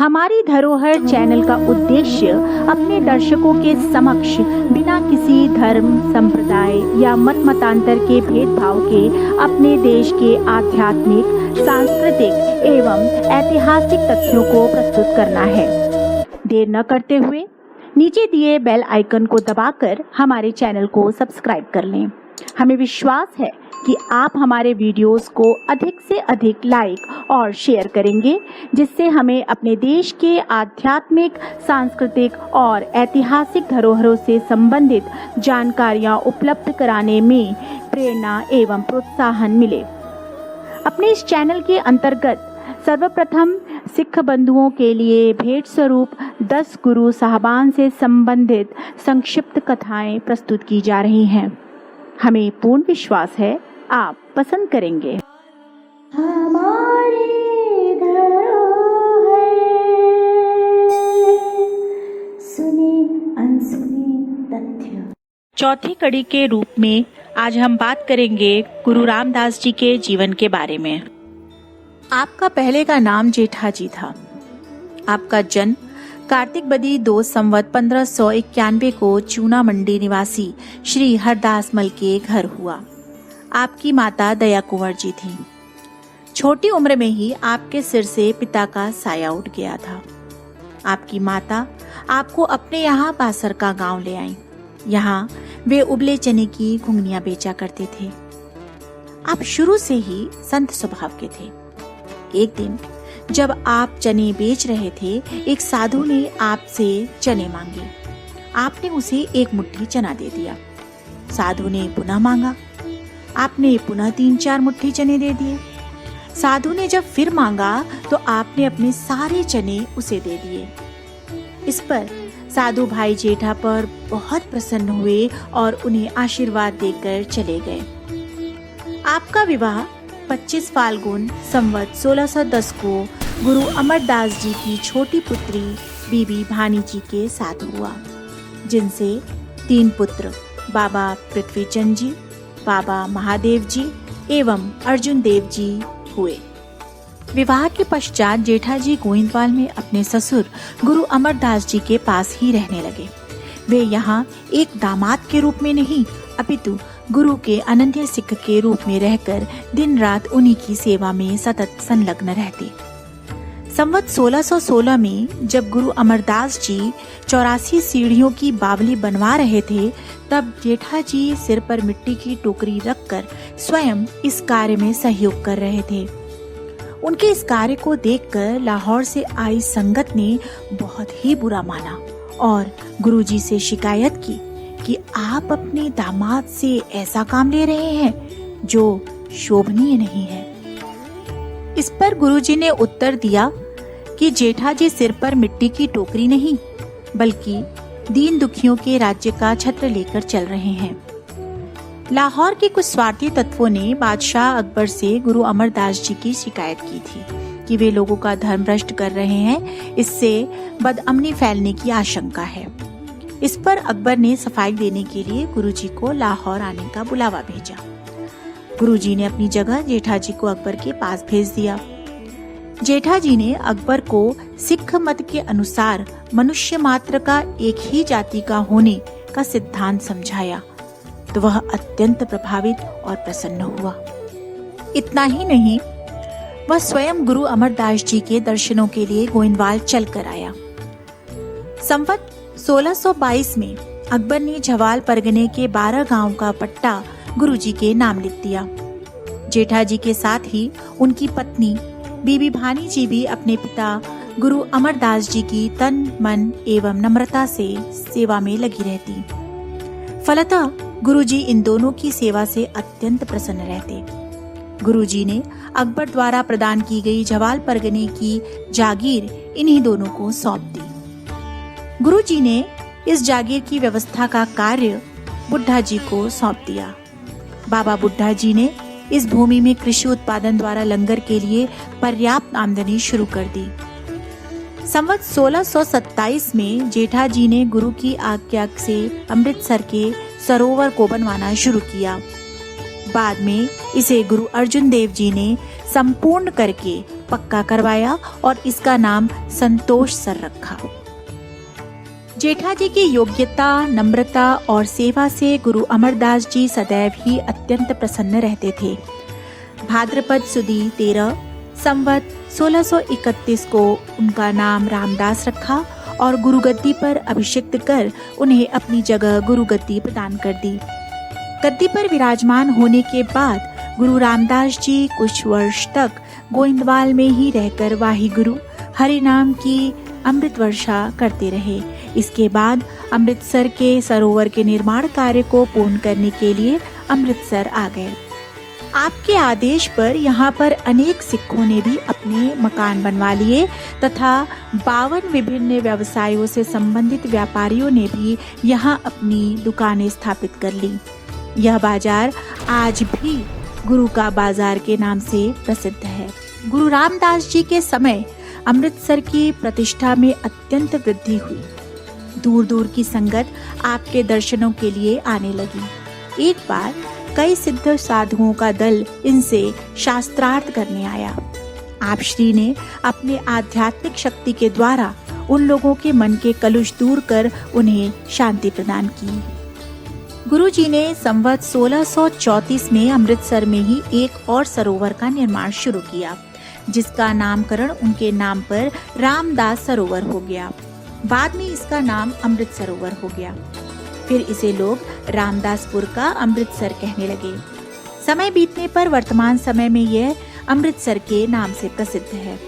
हमारी धरोहर चैनल का उद्देश्य अपने दर्शकों के समक्ष बिना किसी धर्म, संप्रदाय या मतांतर के भेदभाव के अपने देश के आध्यात्मिक, सांस्कृतिक एवं ऐतिहासिक तथ्यों को प्रस्तुत करना है। देर न करते हुए नीचे दिए बेल आइकन को दबाकर हमारे चैनल को सब्सक्राइब कर लें। हमें विश्वास है कि आप हमारे वीडियोस को अधिक से अधिक लाइक और शेयर करेंगे, जिससे हमें अपने देश के आध्यात्मिक, सांस्कृतिक और ऐतिहासिक धरोहरों से संबंधित जानकारियां उपलब्ध कराने में प्रेरणा एवं प्रोत्साहन मिले। अपने इस चैनल के अंतर्गत सर्वप्रथम सिख बंधुओं के लिए भेंट स्वरूप 10 गुरु साहबान से संबंधित संक्षिप्त कथाएं प्रस्तुत की जा रही हैं। हमें पूर्ण विश्वास है आप पसंद करेंगे। हमारी धरोहर सुने अनसुने तथ्य। चौथी कड़ी के रूप में आज हम बात करेंगे गुरु रामदास जी के जीवन के बारे में। आपका पहले का नाम जेठाजी था। आपका जन्म कार्तिक बदी 2 संवत 1591 को चूना मंडी निवासी श्री हरदास मल के घर हुआ। आपकी माता दया कुंवर जी थी। छोटी उम्र में ही आपके सिर से पिता का साया उठ गया था। आपकी माता आपको अपने यहाँ बासर का गांव ले आई। यहाँ वे उबले चने की घुंघनियां बेचा करते थे। आप शुरू से ही संत स्वभाव के थे। एक दिन जब आप चने बेच रहे थे, एक साधु ने आपसे चने मांगे। आपने उसे एक मुट्ठी चना दे दिया। साधु ने पुनः मांगा। आपने पुनः 3-4 मुट्ठी चने दे दिए। साधु ने जब फिर मांगा तो आपने अपने सारे चने उसे दे दिए। इस पर साधु भाई जेठा पर बहुत प्रसन्न हुए और उन्हें आशीर्वाद देकर चले गए। आपका विवाह 25 फाल्गुन संवत 1610 को गुरु अमरदास जी की छोटी पुत्री बीबी भानी जी के साथ हुआ, जिनसे 3 पुत्र बाबा पृथ्वीचंद जी, बाबा महादेव जी एवं अर्जुन देव जी हुए। विवाह के पश्चात जेठाजी गोविंदवाल में अपने ससुर गुरु अमरदास जी के पास ही रहने लगे। वे यहाँ एक दामाद के रूप में नहीं, अपितु गुरु के अनन्य सिख के रूप में रहकर दिन रात उन्हीं की सेवा में सतत संलग्न रहते। संवत 1616 में जब गुरु अमरदास जी 84 सीढ़ियों की बावली बनवा रहे थे, तब जेठाजी सिर पर मिट्टी की टोकरी रखकर स्वयं इस कार्य में सहयोग कर रहे थे। उनके इस कार्य को देखकर लाहौर से आई संगत ने बहुत ही बुरा माना और गुरुजी से शिकायत की कि आप अपने दामाद से ऐसा काम ले रहे हैं जो शोभनीय नहीं है। इस पर गुरुजी ने उत्तर दिया कि जेठाजी सिर पर मिट्टी की टोकरी नहीं, बल्कि दीन दुखियों के राज्य का छत्र लेकर चल रहे हैं। लाहौर के कुछ स्वार्थी तत्वों ने बादशाह अकबर से गुरु अमरदास जी की शिकायत की थी कि वे लोगों का धर्म भ्रष्ट कर रहे हैं, इससे बदअमनी फैलने की आशंका है। इस पर अकबर ने सफाई देने के लिए गुरुजी को लाहौर आने का बुलावा भेजा। गुरुजी ने अपनी जगह जेठाजी को अकबर के पास भेज दिया। जेठाजी ने अकबर को सिख मत के अनुसार मनुष्य मात्र का एक ही जाति का होने का सिद्धांत समझाया, तो वह अत्यंत प्रभावित और प्रसन्न हुआ। इतना ही नहीं, वह स्वयं गुरु अमरदास जी के दर्शनों के लिए गोविंदवाल चल कर आया। संवत 1622 में अकबर ने झवाल परगने के 12 गांव का पट्टा गुरुजी के नाम लिख दिया। जेठाजी के साथ ही उनकी पत्नी बीबी भानी जी भी अपने पिता गुरु अमरदास जी की तन मन एवं नम्रता से सेवा में लगी रहती। फलतः गुरुजी इन दोनों की सेवा से अत्यंत प्रसन्न रहते। गुरुजी ने अकबर द्वारा प्रदान की गई झवाल परगने की जागीर इन्हीं दोनों को सौंप दी। गुरुजी ने इस जागीर की व्यवस्था का कार्य बुड्ढा जी को सौंप दिया। बाबा बुड्ढा जी ने इस भूमि में कृषि उत्पादन द्वारा लंगर के लिए पर्याप्त आमदनी शुरू कर दी। संवत 1627 में जेठाजी ने गुरु की आज्ञा से अमृतसर के सरोवर को बनवाना शुरू किया। बाद में इसे गुरु अर्जुन देव जी ने संपूर्ण करके पक्का करवाया और इसका नाम संतोष सर रखा। जेठा जी की योग्यता, नम्रता और सेवा से गुरु अमरदास जी सदैव ही अत्यंत प्रसन्न रहते थे। भाद्रपद सुदी 13 संवत 1631 को उनका नाम रामदास रखा और गुरुगद्दी पर अभिषिक्त कर उन्हें अपनी जगह गुरुगद्दी प्रदान कर दी। गद्दी पर विराजमान होने के बाद गुरु रामदास जी कुछ वर्ष तक गोइंदवाल में ही रहकर वाही गुरु हरि नाम की अमृत वर्षा करते रहे। इसके बाद अमृतसर के सरोवर के निर्माण कार्य को पूर्ण करने के लिए अमृतसर आ गए। आपके आदेश पर यहाँ पर अनेक सिखों ने भी अपने मकान बनवा लिए तथा 52 विभिन्न व्यवसायों से संबंधित व्यापारियों ने भी यहाँ अपनी दुकानें स्थापित कर ली। यह बाजार आज भी गुरु का बाजार के नाम से प्रसिद्ध है। गुरु रामदास जी के समय अमृतसर की प्रतिष्ठा में अत्यंत वृद्धि हुई। दूर दूर की संगत आपके दर्शनों के लिए आने लगी। एक बार कई सिद्ध साधुओं का दल इनसे शास्त्रार्थ करने आया। आप श्री ने अपने आध्यात्मिक शक्ति के द्वारा उन लोगों के मन के कलुष दूर कर उन्हें शांति प्रदान की। गुरु जी ने संवत 1634 में अमृतसर में ही एक और सरोवर का निर्माण शुरू किया, जिसका नामकरण उनके नाम पर रामदास सरोवर हो गया। बाद में इसका नाम अमृत सरोवर हो गया। फिर इसे लोग रामदासपुर का अमृतसर कहने लगे। समय बीतने पर वर्तमान समय में यह अमृतसर के नाम से प्रसिद्ध है।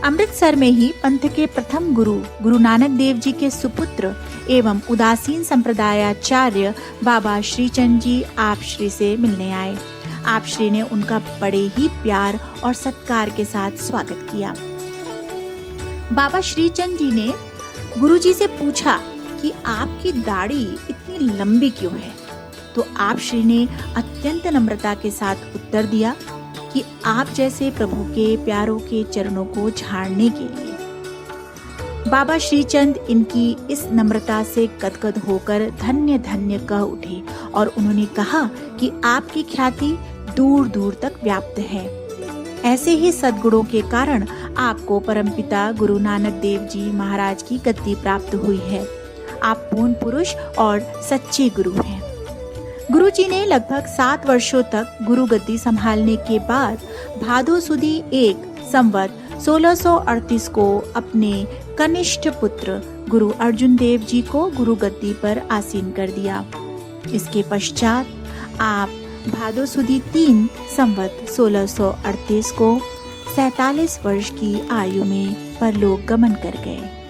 अमृतसर में ही पंथ के प्रथम गुरु गुरु नानक देव जी के सुपुत्र एवं उदासीन संप्रदायाचार्य बाबा श्रीचंद जी आप श्री से मिलने आए। आप श्री ने उनका बड़े ही प्यार और सत्कार के साथ स्वागत किया। बाबा श्रीचंद जी ने गुरुजी से पूछा कि आपकी दाढ़ी इतनी लंबी क्यों है? तो आप श्री ने अत्यंत नम्रता के साथ उत्तर दिया कि आप जैसे प्रभु के प्यारों के चरणों को झाड़ने के लिए। बाबा श्रीचंद इनकी इस नम्रता से गदगद होकर धन्य धन्य कह उठे और उन्होंने कहा कि आपकी ख्याति दूर दूर तक व्याप्त है। ऐसे ही सद्गुणों के कारण आपको परमपिता गुरु नानक देव जी महाराज की गद्दी प्राप्त हुई है। आप पूर्ण पुरुष और सच्चे गुरु हैं। गुरु जी ने लगभग 7 वर्षों तक गुरु गद्दी संभालने के बाद भादो सुदी 1 संवत 1638 को अपने कनिष्ठ पुत्र गुरु अर्जुन देव जी को गुरु गद्दी पर आसीन कर दिया। इसके पश्चात आप भादो सुदी 3 संवत 1638 को 47 वर्ष की आयु में परलोक गमन कर गए।